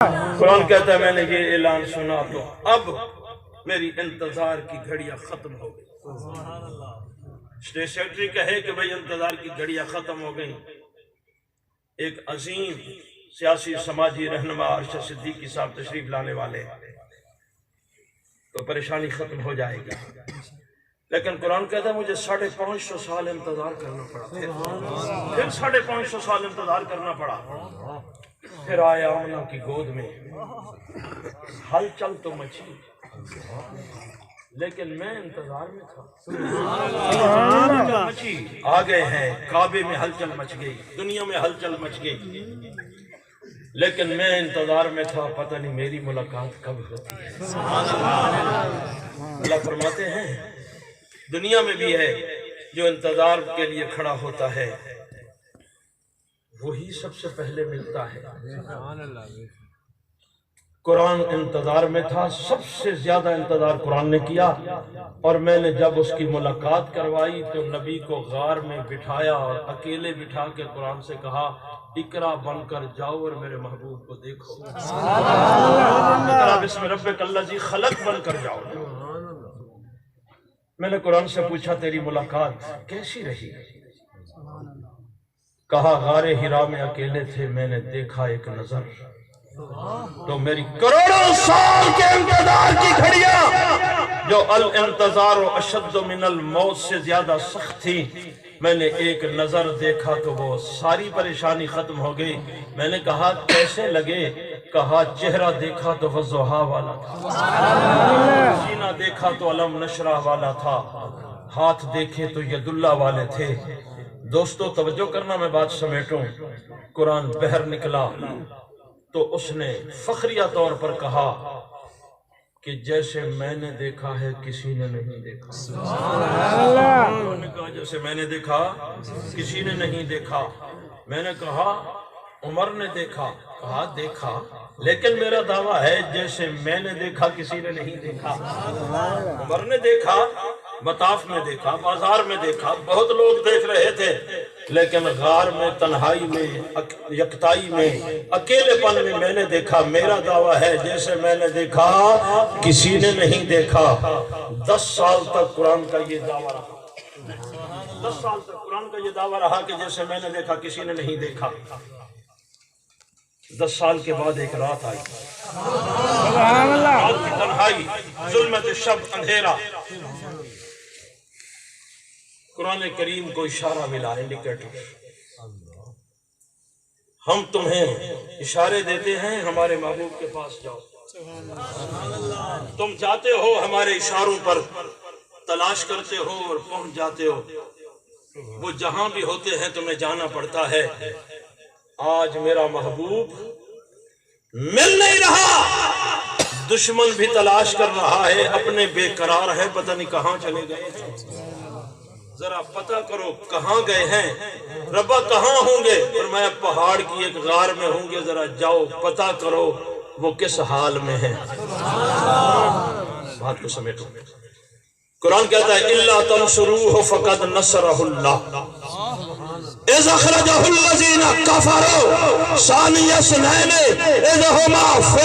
قرآن کہتا ہے میں نے یہ اعلان سنا تو اب میری انتظار کی گھڑیاں ختم ہو گئی۔ اسٹیٹ سیکرٹری کہے کہ بھئی انتظار کی گھڑیاں ختم ہو گئی، ایک عظیم سیاسی سماجی رہنما ارشد صدیقی صاحب تشریف لانے والے تو پریشانی ختم ہو جائے گی، لیکن قرآن کہتا ہے مجھے 550 سال انتظار کرنا پڑا، پھر 550 سال انتظار کرنا پڑا، پھر آیا آمنہ کی گود میں، ہلچل تو مچی لیکن میں انتظار میں تھا۔ مچی آ گئے ہیں، کعبے میں ہلچل مچ گئی، دنیا میں ہلچل مچ گئی، لیکن میں انتظار میں تھا، پتہ نہیں میری ملاقات کب ہوتی ہے۔ اللہ فرماتے ہیں دنیا میں بھی ہے جو انتظار کے لیے کھڑا ہوتا ہے وہی سب سے پہلے ملتا ہے۔ قرآن انتظار میں تھا، سب سے زیادہ انتظار قرآن نے کیا، اور میں نے جب اس کی ملاقات کروائی تو نبی کو غار میں بٹھایا اور اکیلے بٹھا کے قرآن سے کہا اقرا بن کر جاؤ اور میرے محبوب کو دیکھو، اقرا بسم ربک الذی خلق بن کر جاؤ۔ میں نے قرآن سے پوچھا تیری ملاقات کیسی رہی؟ کہا غار حرا میں اکیلے تھے، میں نے دیکھا ایک نظر، تو میری کروڑوں سال کے انتظار کی گھڑیاں جو الانتظار اشد من الموت سے زیادہ سخت تھی، میں نے ایک نظر دیکھا تو وہ ساری پریشانی ختم ہو گئی۔ میں نے کہا کیسے لگے؟ کہا چہرہ دیکھا تو وضحا والا تھا، سینہ دیکھا تو علم نشرح والا تھا، ہاتھ دیکھے تو ید اللہ والے تھے۔ دوستو توجہ کرنا، میں بات سمیٹوں۔ قرآن بہر نکلا تو اس نے فخریہ طور پر کہا کہ جیسے میں نے دیکھا ہے کسی نے نہیں دیکھا۔ انہوں نے کہا جیسے میں نے دیکھا کسی نے نہیں دیکھا۔ میں نے کہا عمر نے دیکھا، کہا دیکھا، لیکن میرا دعویٰ ہے جیسے میں نے دیکھا کسی نے نہیں دیکھا۔ عمر نے دیکھا، مطاف میں دیکھا، بازار میں دیکھا، بہت لوگ دیکھ رہے تھے، لیکن غار میں، تنہائی میں، یکتائی میں، اکیلے پن میں نے دیکھا۔ میرا دعویٰ ہے جیسے میں نے دیکھا کسی نے نہیں دیکھا۔ 10 سال تک قرآن کا یہ دعویٰ رہا، 10 سال تک قرآن کا یہ دعویٰ رہا کہ جیسے میں نے دیکھا کسی نے نہیں دیکھا۔ 10 سال کے بعد ایک رات آئی، رات کی تنہائی، ظلمت شب، اندھیرا۔ قرآن کریم کو اشارہ ملا، انڈیکیٹر، ہم تمہیں اشارے دیتے ہیں ہمارے محبوب کے پاس جاؤ، تم جاتے ہو ہمارے اشاروں پر، تلاش کرتے ہو اور پہنچ جاتے ہو۔ وہ جہاں بھی ہوتے ہیں تمہیں جانا پڑتا ہے۔ آج میرا محبوب مل نہیں رہا، دشمن بھی تلاش کر رہا ہے، اپنے بے قرار ہے، پتہ نہیں کہاں چلے گئے۔ ذرا پتہ کرو کہاں گئے ہیں، ربا کہاں ہوں گے؟ فرمایا پہاڑ کی ایک غار میں ہوں گے، ذرا جاؤ پتہ کرو وہ کس حال میں ہیں۔ بات کو سمیٹو۔ قرآن کہتا ہے اِلَّا تَنْصُرُوهُ فَقَدْ نَصَرَهُ اللَّهُ اِذْ أَخْرَجَهُ الَّذِينَ كَفَرُوا ثَانِيَ اثْنَيْنِ إِذْ هُمَا فِي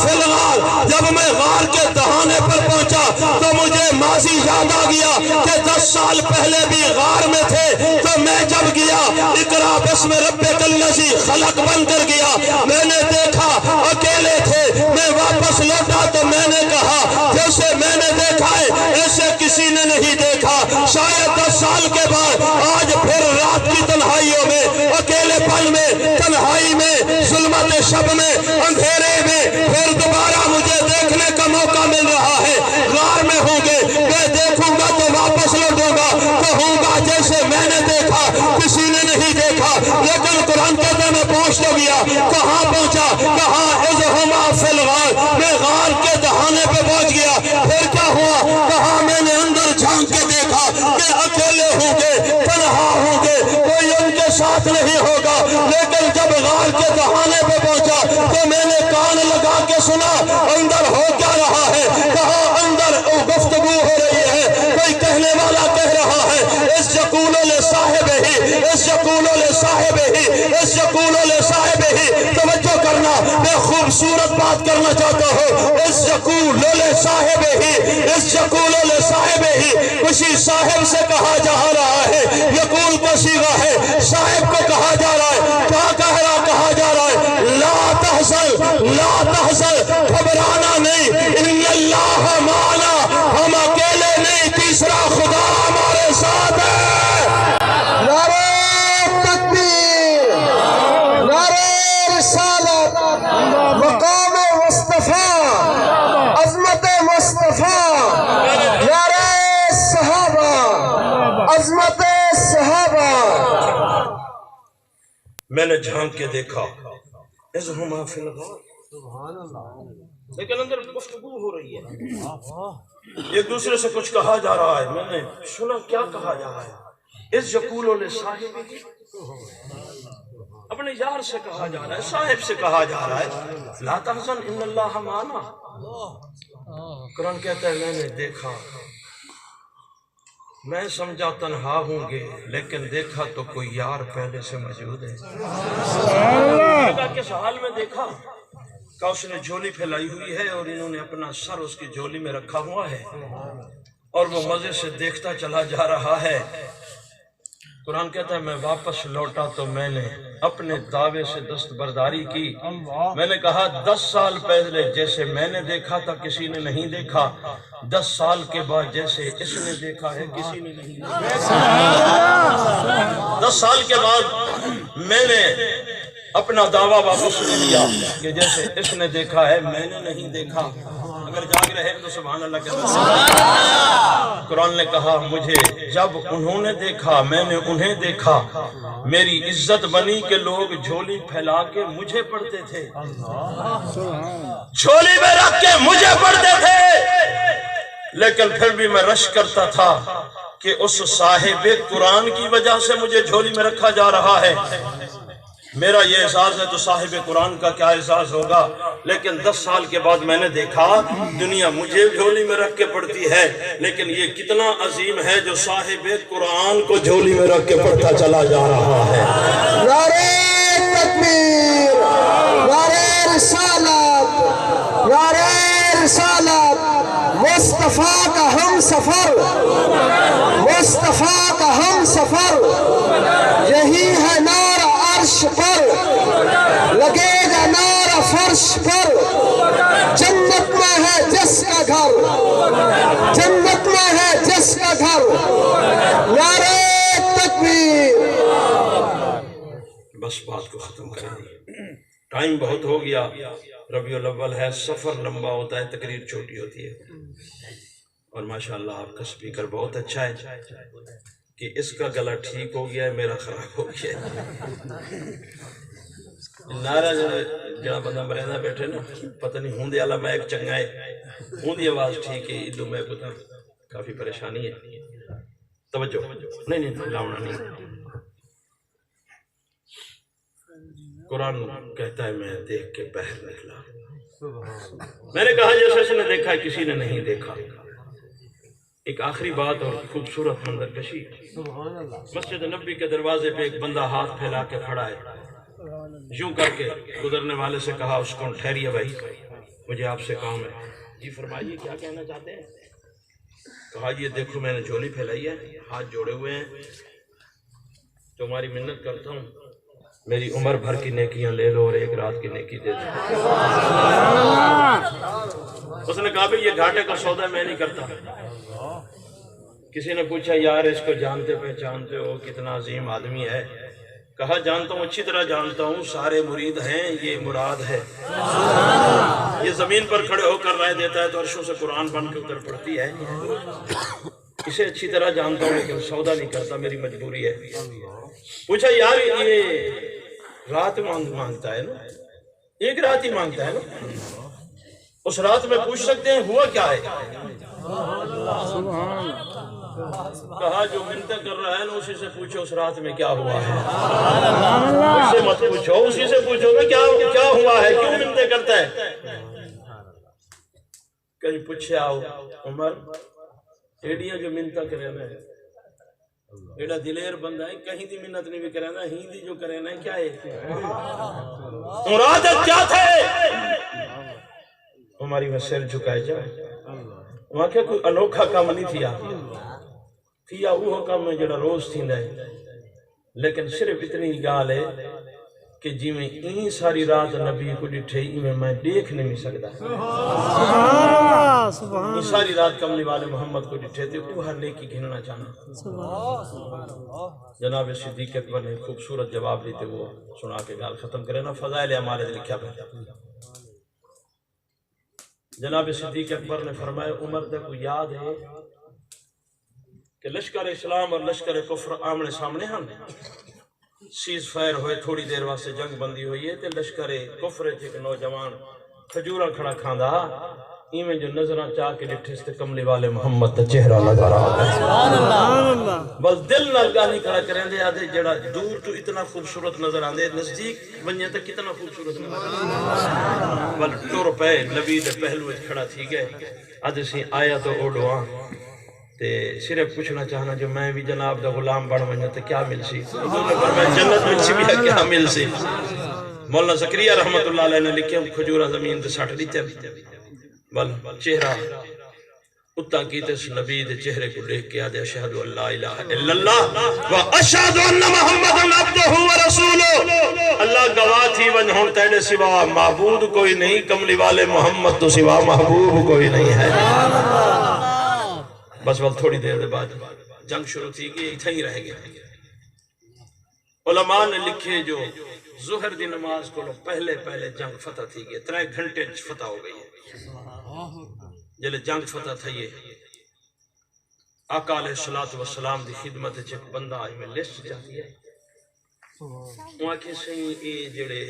الْغَارِ جب میں غار کے دہانے پر پہنچا تو مجھے ماضی یاد آ گیا کہ 10 سال پہلے بھی غار میں تھے، تو میں جب گیا اقرا بسم ربک الذی خلق بن کر گیا، میں نے دیکھا اکیلے تھے، میں واپس لوٹا تو میں نے کہا جیسے میں نے دیکھا ہے ایسے کسی نے نہیں دیکھا۔ شاید 10 سال کے بعد آج پھر رات کی تنہائیوں میں، اکیلے پن میں، تنہائی میں، ظلمت شب میں، اندھیرے میں پھر دوبارہ مجھے دیکھنے کا موقع مل رہا ہے۔ غار میں ہوں گے، میں دیکھوں گا تو واپس لوٹوں گا، کہوں گا جیسے میں نے دیکھا کسی نے نہیں دیکھا۔ لیکن قرآن کہتا ہے میں پہنچ تو گیا، کہاں پہنچا؟ کہاں اِذْ هُمَا فِي الْغَارِ، میں غار کے دہانے پہ پہنچ گیا۔ پھر کیا ہوا؟ کہاں میں نے اندر جھانک کے دیکھا کہ اکیلے ہوں گے، تنہا ہوں گے، کوئی ان کے ساتھ نہیں ہوگا۔ لیکن جب غار کے دہانے پہ پہنچا تو میں نے کان لگا کے سنا اندر ہو کیا رہا ہے۔ کہاں اندر گفتگو ہو رہی ہے، کوئی کہنے والا کہہ رہا ہے اِذْ یَقُولُ لِصَاحِبِهِ خوبصورت بات کرنا چاہتا ہوں، اس یقول صاحب ہی، اس یقول صاحب ہی، کسی صاحب سے کہا جا رہا ہے، یقول کا صیغہ ہے، صاحب کو کہا جا رہا ہے، کہا جا رہا ہے لا تحزن، لا تحزن، گھبرانا نہیں، ان اللہ معنا، ہم اکیلے نہیں، تیسرا خدا ہمارے ساتھ ہے۔ نعرہ تکبیر، نعرہ رسالت، مقام مصطفیٰ، عظمت مصطفیٰ، نعرہ صحابہ، عظمت صحابہ۔ میں نے جھانک کے دیکھا اذہما فی الغار، لیکن اندر گفتگو ہو رہی ہے، ایک دوسرے سے کچھ کہا جا رہا ہے۔ میں نے سنا کیا کہا جا رہا ہے، اذ یقول لصاحبہ، اپنے یار سے کہا جا رہا ہے، صاحب سے کہا جا رہا ہے لا تحزن ان اللہ معنا۔ قرآن کہتا ہے میں نے دیکھا، میں سمجھا تنہا ہوں گے، لیکن دیکھا تو کوئی یار پہلے سے موجود ہے۔ کس حال میں دیکھا؟ کہ اس نے جھولی پھیلائی ہوئی ہے اور انہوں نے اپنا سر اس کی جھولی میں رکھا ہوا ہے اور وہ مزے سے دیکھتا چلا جا رہا ہے۔ قرآن کہتا ہے میں واپس لوٹا تو میں نے اپنے دعوے سے دستبرداری کی، میں نے کہا 10 سال پہلے جیسے میں نے دیکھا تھا کسی نے نہیں دیکھا، 10 سال کے بعد جیسے اس نے دیکھا ہے کسی نے نہیں دیکھا۔ 10 سال کے بعد میں نے اپنا دعویٰ واپس لے لیا کہ جیسے اس نے دیکھا ہے میں نے نہیں دیکھا۔ اگر جاگ رہے تو سبحان اللہ کہتے ہیں۔ قرآن نے کہا مجھے جب انہوں نے دیکھا میں نے انہیں دیکھا، میری عزت بنی کہ لوگ جھولی پھیلا کے مجھے پڑھتے تھے، جھولی میں رکھ کے مجھے پڑھتے تھے، لیکن پھر بھی میں رش کرتا تھا کہ اس صاحب قرآن کی وجہ سے مجھے جھولی میں رکھا جا رہا ہے۔ میرا یہ احساس ہے تو صاحب قرآن کا کیا احساس ہوگا۔ لیکن 10 سال کے بعد میں نے دیکھا دنیا مجھے جھولی میں رکھ کے پڑھتی ہے، لیکن یہ کتنا عظیم ہے جو صاحب قرآن کو جھولی میں رکھ کے پڑھتا چلا جا رہا ہے۔ نعرہ تکبیر، نعرہ رسالت، نعرہ رسالت، مصطفیٰ کا ہم سفر، مصطفیٰ کا ہم سفر، یہی ہے نعرہ عرش پر، لگے گا نعرہ فرش پر، جنت میں ہے جس کا گھر، جنت میں ہے جس کا گھر، نعرہ تکبیر۔ بس بات کو ختم کر دی، ٹائم بہت ہو گیا، ربیع الاول ہے، سفر لمبا ہوتا ہے، تقریر چھوٹی ہوتی ہے، اور ماشاءاللہ آپ کا سپیکر بہت اچھا ہے کہ اس کا گلا ٹھیک ہو گیا ہے، میرا خراب ہو گیا ہے۔ نعرہ جڑا بندہ مریندہ بیٹھے نا پتہ نہیں ہوندے والا میں ایک چنگا ہے، ہوندی آواز ٹھیک ہے، ادھو میں پتہ کافی پریشانی ہے، توجہ نہیں لاؤنا نہیں۔ قرآن کہتا ہے میں دیکھ کے باہر نکلا، میں نے کہا جیسے اس نے دیکھا ہے کسی نے نہیں دیکھا۔ ایک آخری بات اور خوبصورت منظر کشی، مسجد نبی کے دروازے پہ ایک بندہ ہاتھ پھیلا کے کھڑا ہے، یوں کر کے گزرنے والے سے کہا اس کو ٹھہریے بھائی مجھے آپ سے کام ہے۔ جی فرمائیے کیا کہنا چاہتے ہیں؟ کہا یہ دیکھو میں نے جھولی پھیلائی ہے، ہاتھ جوڑے ہوئے ہیں، تمہاری منت کرتا ہوں میری عمر بھر کی نیکیاں لے لو اور ایک رات کی نیکی دے دو۔ اس نے کہا یہ گھاٹے کا سودا میں نہیں کرتا۔ کسی نے پوچھا یار اس کو جانتے پہچانتے ہو، کتنا عظیم آدمی ہے؟ کہا جانتا ہوں، اچھی طرح جانتا ہوں، سارے مرید ہیں، یہ مراد ہے۔ یہ زمین پر کھڑے ہو کر رائے دیتا ہے تو عرشوں سے قرآن بن کے اتر پڑتی ہے۔ اسے اچھی طرح جانتا ہوں لیکن سودا نہیں کرتا، میری مجبوری ہے۔ پوچھا یار یہ رات مانگتا ہے نا، ایک رات ہی مانگتا ہے نا، اس رات میں پوچھ سکتے ہیں ہوا کیا ہے؟ کہا جو منتیں کر رہا ہے نا اسی سے پوچھو اس رات میں کیا ہوا ہے، اس سے مت پوچھو، اسی سے پوچھو نا کیا ہوا ہے، کیوں منتیں کرتا ہے؟ کہیں پوچھے آؤ عمر ایڈیاں جو منتیں کرے نا ایڈا دلیر بندہ ہے، کہیں دی منت نہیں بھی کرے نا، ہی دی جو کرے نا کیا ہے؟ مراد کیا تھے؟ ہماری وہ سر جھکائے جائے وہاں کیا کوئی انوکھا کام نہیں تھیا وہ کام ہے جڑا روز تھی ہے لیکن صرف اتنی گال ہے کہ جی میں این ساری رات نبی کو ڈٹھے میں دیکھ نہیں سکتا این ساری رات کملی والے محمد کو ڈٹھے تھے وہ ہر نیکی گھننا چاہنا جناب صدیق اکبر نے خوبصورت جواب لیتے وہ سنا کے گال ختم کرے نا فضائل ہمارے لکھا پہ جناب صدیق اکبر نے فرمایا عمر کو یاد ہے کہ لشکر اسلام اور لشکر کفر آمنے سامنے ہم سیز فائر ہوئے تھوڑی دیر واسطے جنگ بندی ہوئی ہے تے لشکر کفر تھے کہ نوجوان کھجورا کھڑا کھاندا ایویں جو نظراں چاہ کے ڈٹھے تے کملی والے محمد دا چہرہ نظر آ گیا بس دل نال گالی کھڑا کریں دے آدھے جڑا دور تو اتنا خوبصورت نظر آندے نزدیک بنیا تے کتنا خوبصورت نظر آندے بل ٹور پہ نبی دے پہلو کھڑا تھی گئے آدھے سی آیا تو اوڈواں تے صرف پوچھنا چاہنا جو میں بھی جناب دا غلام بڑھ ونجا تے کیا مل سی میں جنت مل سی بھی ہے کیا مل سی مولانا زکریا رحمت اللہ علیہ نے لکھے کھجورا زمین تے سٹ دیتے بل چہرہ اتنا کیتے اس نبی دے چہرے کو دیکھ کے آدھے اشہدو اللہ الہ الا اللہ و اشہدو ان محمد عبدہ و رسولو اللہ گواہ تھی ونہوں تیرے سوا معبود کوئی نہیں کملی والے محمد تو سوا محبوب کوئی نہیں ہے بس بل تھوڑی دیر دے بعد جنگ شروع تھی گئی اتھا ہی رہ گیا علماء نے لکھے جو ظہر دی نماز کو پہلے جنگ فتح تھی گئی 3 گھنٹے فتح ہو گئی ہے جلے جنگ فتح تھا یہ آقا علیہ السلام دی خدمت چک بندہ آئی میں لسٹ جاتی ہے وہاں کے سہی یہ جڑے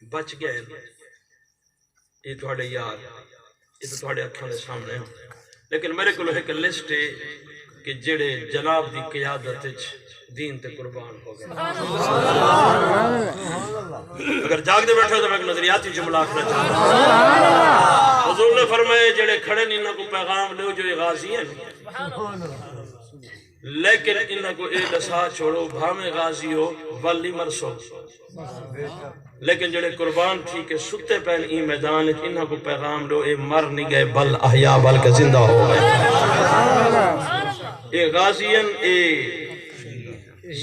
بچ گئے یہ توڑے یار یہ تو توڑے اکھاں دے سامنے ہوں لیکن میرے کو ایک لسٹ ہے کہ جڑے جناب دی قیادت دین تے قربان ہو گئے اگر جاگ دے بیٹھے تو میں ایک نظریاتی جملہ آکھنا چاہتا حضور نے فرمائے جڑے کھڑے نہیں انہوں کو پیغام لے جو یہ غازی ہیں لیکن انہوں کو اے دسا چھوڑو بھامے غازی ہو ولی مرسو لیکن جڑے قربان تھی کہ ستے پہن ای میدان انہوں کو پیغام لو اے مر نہیں گئے بل احیاء بلکہ زندہ ہو گئے اے غازین اے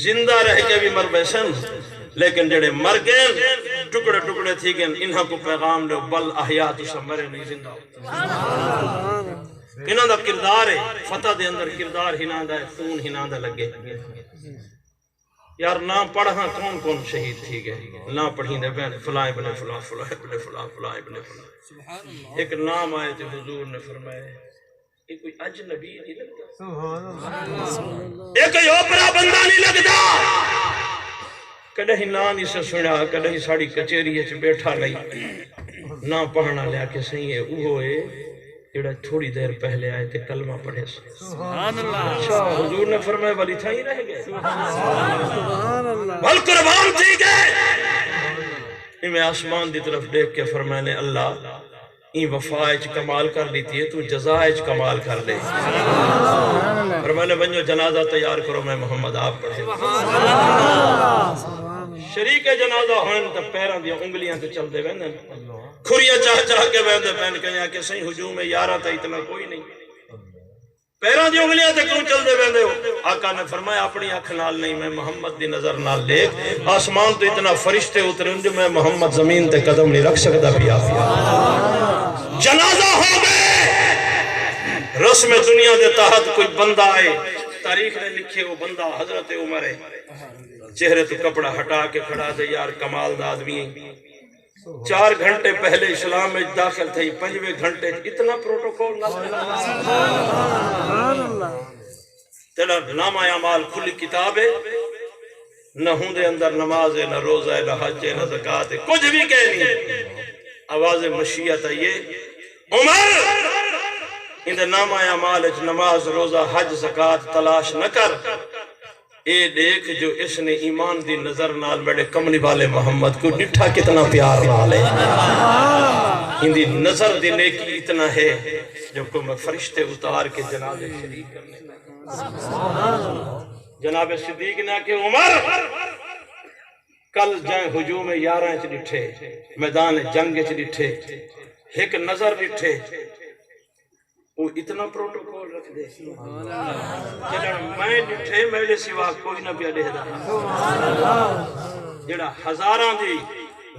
زندہ رہ کے بھی مر بیسن لیکن جڑے مر گئے ٹکڑے ٹکڑے تھی گئے انہوں کو پیغام لو بل احیاء تو سب مرے نہیں زندہ ہو انہوں دا کردار ہے فتح دے اندر کردار ہنان دا ہے خون ہنان دا لگے یار نہ پڑھا کون شہید تھی گئے نہ پڑھی دے بین فلاں ابن فلاں فلاں ابن فلاں فلاں ابن فلاں ایک نام آئے تھے حضور نے فرمائے یہ کوئی اجنبی نہیں لگتا یہ کوئی اوپرا بندہ نہیں لگتا کدھے ہی نام اسے سنا کدھے ہی ساڑی کچھری ہے بیٹھا نہیں نہ پڑھنا لیا کہ صحیح ہے وہ ہے جڑا تھوڑی دیر پہلے آئے تھے کلمہ پڑھے سے اچھا حضور نے فرمایا ولی تھا ہی رہ گئے بل قربان تھی گئے میں آسمان دی طرف دیکھ کے فرمایا نے اللہ این وفائج کمال کر لیتی ہے تو جزائج کمال کر لے فرمایا نے بنجو جنازہ تیار کرو میں محمد آپ پڑھے شریک جنازہ ہوئن تا پیران دیا انگلیاں تے چل دے ویندن کھریاں چاہ کے ویندے پہن کہیں کہ صحیح حجوم ہے یارہ تا اتنا کوئی نہیں پیران دیا انگلیاں تے کیوں چل دے ویندے ہو آقا نے فرمایا اپنی آنکھ نال نہیں میں محمد دی نظر نال دیکھ آسمان تو اتنا فرشتے اترن جو میں محمد زمین تے قدم نہیں رکھ سکتا بھی آفیا جنازہ ہو گئے رسم دنیا دے تحت کوئی بندہ آئے تاریخ نے لکھے وہ بندہ حضرت عمر ہے چہرے تو کپڑا ہٹا کے کھڑا دے یار کمال دا آدمی 4 گھنٹے پہلے اسلام میں داخل تھے 5ویں گھنٹے اتنا پروٹوکول تیرا نامہ اعمال کھلی کتاب ہے نہ ہوں دے اندر نماز ہے نہ روزہ ہے نہ حج ہے نہ زکاة ہے کچھ بھی کہہ نہیں آواز مشیت ہے یہ عمر اندر نامہ اعمال نماز روزہ حج زکاة تلاش نہ کر اے دیکھ جو اس نے ایمان دی نظر نال میرے کملی والے محمد کو ڈٹھا کتنا پیار نال ہے اندی نظر دی نیکی اتنا ہے جو کو میں فرشتے اتار کے جناب شریک کرنے جناب صدیق نے کہ عمر کل جائیں ہجوم 11 چ ڈٹھے میدان جنگ چ ڈٹھے ایک نظر ڈٹھے وہ اتنا پروٹوکول رکھ دے جڑا میں ڈٹھے میرے سوا کوئی نہ پیا دیکھدا جڑا ہزاراں دی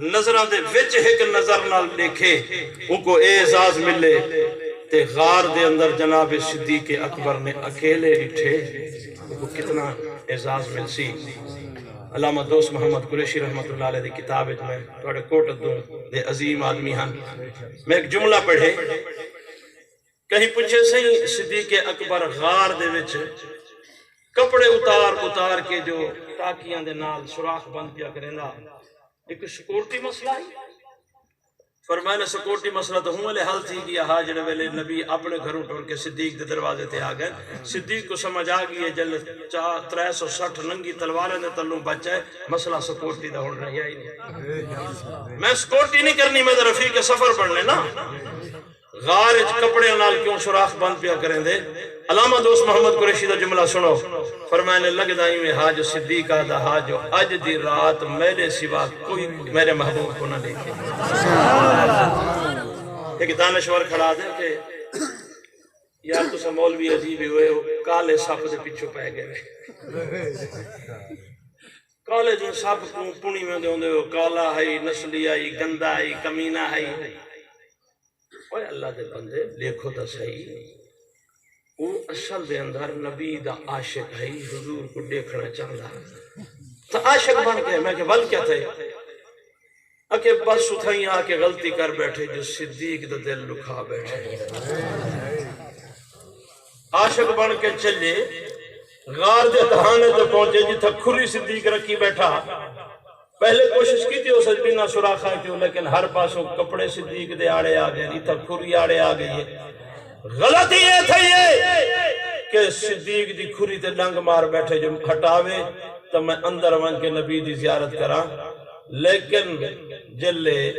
نظراں دے وچ ایک نظر نال دیکھے ان کو اعزاز ملے تے غار دے اندر جناب صدیق اکبر نے اکیلے ڈٹھے ان کو کتنا اعزاز مل سی۔ علامہ دوست محمد قریشی رحمت اللہ علیہ دی کتاب میں توڑے کوٹ دوں دے عظیم آدمی ہاں میں ایک جملہ پڑھے کہیں پوچھے سہی صدیق اکبر غار دے وچ کپڑے اتار کے جو ٹاکیاں دے نال سوراخ بند پیا کریندا ایک سکورٹی مسئلہ ہے فرمایا سکورٹی مسئلہ تو ہوں حل تھی گیا ہاں جڑے ویلے نبی اپنے گھروں ٹوڑ کے صدیق دے دروازے تے آ گئے صدیق کو سمجھ آ گئی ہے جل 360 ننگی تلواریں دے تلوں بچائے مسئلہ سکورٹی دا ہون رہی ہی نہیں میں سکورٹی نہیں کرنی میں رفیق سفر پڑھنے نا غار اچ کپڑے نال کیوں سوراخ بند پیا کریں دے علامہ دوست محمد قریشی دا جملہ سنو فرمانے لگدا ہی میں حاج صدیق آدھا حاج اج دی رات میرے سوا کوئی میرے محبوب کو نہ دیکھے ایک دانشور کھڑا دے کہ یار تو سا مولوی عجیب ہوئے کالے سپ دے پیچھو پہ گئے کالے جو سپ کو پونی میں دے ہوندے ہو کالا ہے نسلی آئی گندہ آئی کمینہ ہے اوہ اللہ دے بندے دیکھو تا صحیح وہ اصل دے اندر نبی دا عاشق ہے حضور کو دیکھنا چاہتا تو عاشق بن کے میں کہ ول کیا تھے اکے بس اتھائیں آکے غلطی کر بیٹھے جو صدیق دا دل لکھا بیٹھے عاشق بن کے چلے غار دے دہانے تو پہنچے جتھا کھری صدیق رکھی بیٹھا پہلے کوشش کی تھی وہ سجبینہ سراخہ کیوں لیکن ہر پاسوں کپڑے صدیق دے آڑے آگئے اتھا کھری آڑے آگئے غلطی یہ تھی کہ صدیق دی کھری تے ڈنگ مار بیٹھے جو ہٹاوے تو میں اندر ون کے نبی دی زیارت کرا لیکن جلے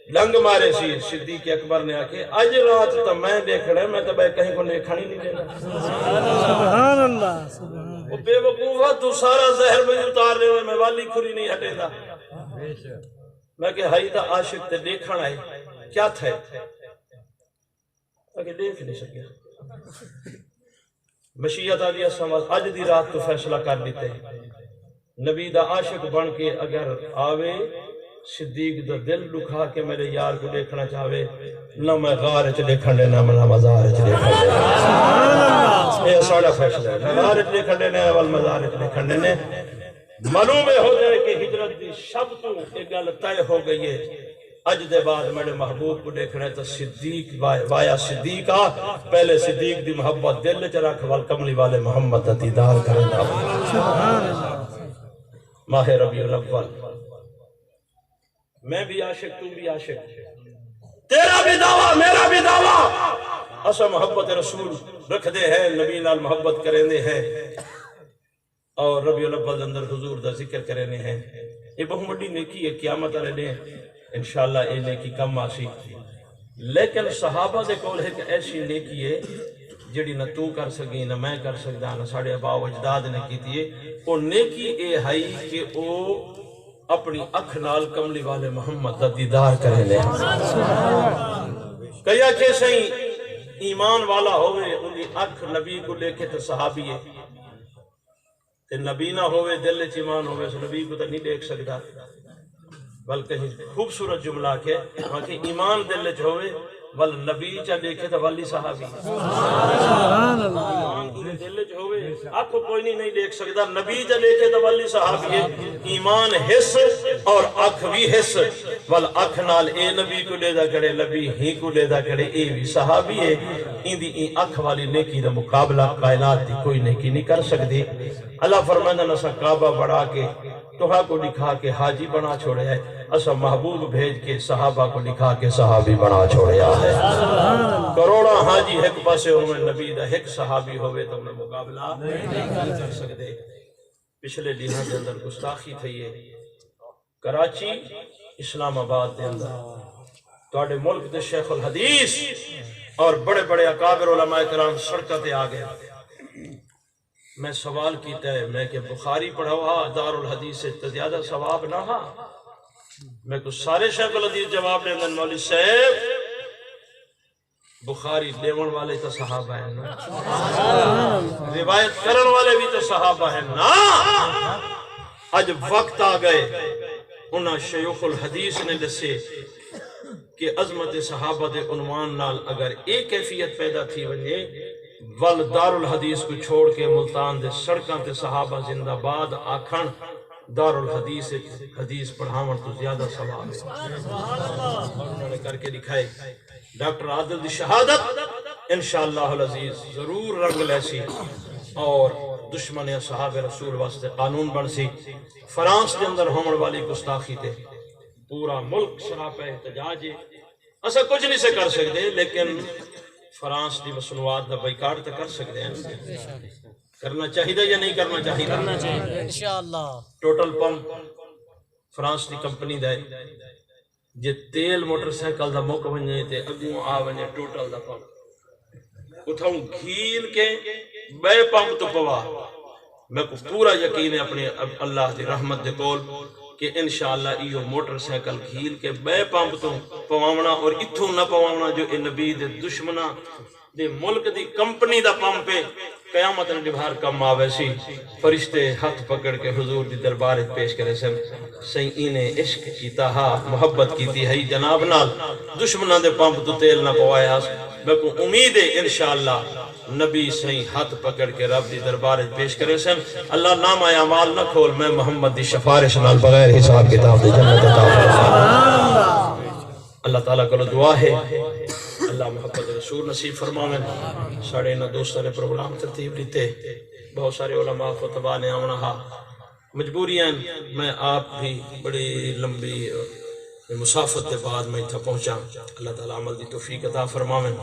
ڈنگ مارے سی صدیق اکبر نے آکے آج رات تو میں دیکھ رہے میں تو بھائی کہیں کو نیکھانی نہیں دینا سبحان اللہ وہ بے وقوفہ تو سارا زہر میں اتار رہے ہوئے میں والی کھری نہیں ہٹے دا میں کہ ہائی تا عاشق تے دیکھنا ہے کیا تھے تاکہ دیکھ نہیں سکیا مشیت علیہ السلام آج دی رات تو فیصلہ کر دیتے نبی دا عاشق بن کے اگر آوے صدیق دا دل لکھا کے میرے یار کو دیکھنا چاہوے نہ میں غار چ دیکھن لینا نہ مزار چ دیکھن لینا یہ ساڑا فیصلہ ہے نہ غار چ دیکھن لینا والمزار چ دیکھن لینا معلوم ہو جائے کہ ہجرت دی شب تو ایک گل طے ہو گئی ہے اج دے بعد میرے محبوب کو دیکھنا تو صدیق وایا صدیق آ پہلے صدیق دی محبت دل چ رکھ وال کملی والے محمد دا دیدار کرنا ماہ ربیع الاول میں بھی عاشق تو بھی عاشق تیرا بھی دعویٰ میرا بھی دعویٰ اسا محبت رسول رکھ دے ہیں نبی نال محبت کریں دے ہیں اور ربیع الاول اندر حضور دا ذکر کریں دے ہیں یہ بہت بڑی نیکی ہے قیامت والے دن انشاءاللہ یہ نیکی کم آسی لیکن صحابہ دے کول ایک ایسی نیکی ہے جڑی نہ تو کر سکی نہ میں کر سکتا نہ ساڑے ابا و اجداد نے کی تھی وہ نیکی اے ہائی کہ وہ اپنی اکھ نال کملی والے محمد دا دیدار کریں لے کیا کہ صحیح ایمان والا ہوئے انہی اکھ نبی کو لے کے تو صحابی ہے کہ نبی نہ ہوئے دل چ ایمان ہوئے سو نبی کو تو نہیں دیکھ سکتا بلکہ خوبصورت جملہ کہ ایمان دل چ ہوئے ول نبی چا دیکھے تو والی صحابی ایمان کو دل چ ہوئے آپ کو کوئی نہیں دیکھ سکتا نبی چا دیکھے تو والی صحابی ہے ایمان حس اور اکھ بھی حس ول اکھ نال اے نبی کو لے دا کرے نبی ہی کو لے دا کرے اے بھی صحابی ہے این اکھ والی نیکی دا مقابلہ کائنات دی کوئی نیکی نہیں کر سکتی اللہ فرمانا نسا کعبہ بڑھا کے توہا کو دکھا کے حاجی بنا چھوڑے ہے اسا محبوب بھیج کے صحابہ کو دکھا کے صحابی بنا چھوڑے ہے کروڑا حاجی ایک پاسے ہوئے نبی دا ایک صحابی ہوئے تو انہیں مقابلہ نہیں کر سکتے پچھلے دنوں کے اندر گستاخی تھی ہے کراچی اسلام آباد دے اندر توڑے ملک دے شیخ الحدیث اور بڑے بڑے اکابر علماء کرام سڑکتے آگئے میں سوال کیتا ہے میں کہ بخاری پڑھا ہوا دار الحدیث سے زیادہ ثواب نہ ہاں میں کچھ سارے شیخ الحدیث جواب نے مولوی صاحب بخاری لیون والے تو صحابہ ہیں نا، روایت کرن والے بھی تو صحابہ ہیں نا۔ اج وقت آ گئے انہاں شیوخ الحدیث نے دسے کہ عظمت صحابہ دے عنوان نال اگر ایک کیفیت پیدا تھی ونجے ول دار الحدیث کو چھوڑ کے ملتان دے سڑکاں تے صحابہ زندہ باد آکھن دار الحدیث حدیث پڑھاون تو زیادہ ثواب ہے۔ انہوں نے کر کے دکھائے ڈاکٹر عادل دی شہادت انشاءاللہ العزیز ضرور رنگ لیسی اور دشمن صحاب رسول واسطے قانون بن سی۔ فرانس کے اندر ہومن والی گستاخی تے پورا ملک شراپہ احتجاج ہے، اسا کچھ نہیں سے کر سکتے لیکن فرانس دی مصنوعات دا بائیکاٹ تو کر سکتے ہیں۔ کرنا چاہیے یا نہیں کرنا چاہیے؟ کرنا چاہیے انشاءاللہ۔ ٹوٹل پمپ فرانس دی کمپنی دا ہے، جے تیل موٹر سائیکل دا موقع ونجے تے اگوں آ ونجے ٹوٹل دا پمپ اتھاؤں گھیل کے بے پمپ تو پوا۔ میں کو پورا یقین ہے اپنے اللہ دی رحمت دے کول کہ انشاءاللہ ایو موٹر سائیکل گھیل کے بے پمپ تو پواونا اور اتھوں نہ پواونا جو اے نبی دے دشمنہ دے ملک دی کمپنی دا پمپ ہے۔ قیامت نے ڈبھار کم آوے سی، فرشتے ہاتھ پکڑ کے حضور دی دربار پیش کرے سن، سیئین عشق کیتا ہا محبت کیتی ہے جناب نال، دشمنہ دے پمپ تو تیل نہ پوایا۔ میں کو امید ہے انشاءاللہ نبی سہی ہاتھ پکڑ کے رب دی دربار پیش کرے سن۔ اللہ نام اعمال نہ کھول، میں محمد دی سفارش نال بغیر حساب کتاب دی جنت عطا فرما۔ اللہ تعالیٰ کو دعا ہے اللہ محبت رسول نصیب فرماویں۔ ساڑھے نہ دوستہ نے پروگرام ترتیب لیتے، بہت سارے علماء خطبہ نے آمنا ہا، مجبوریاں میں آپ بھی بڑی لمبی مسافت کے بعد میں تھا پہنچا۔ اللہ تعالیٰ عمل دی توفیق عطا فرماویں۔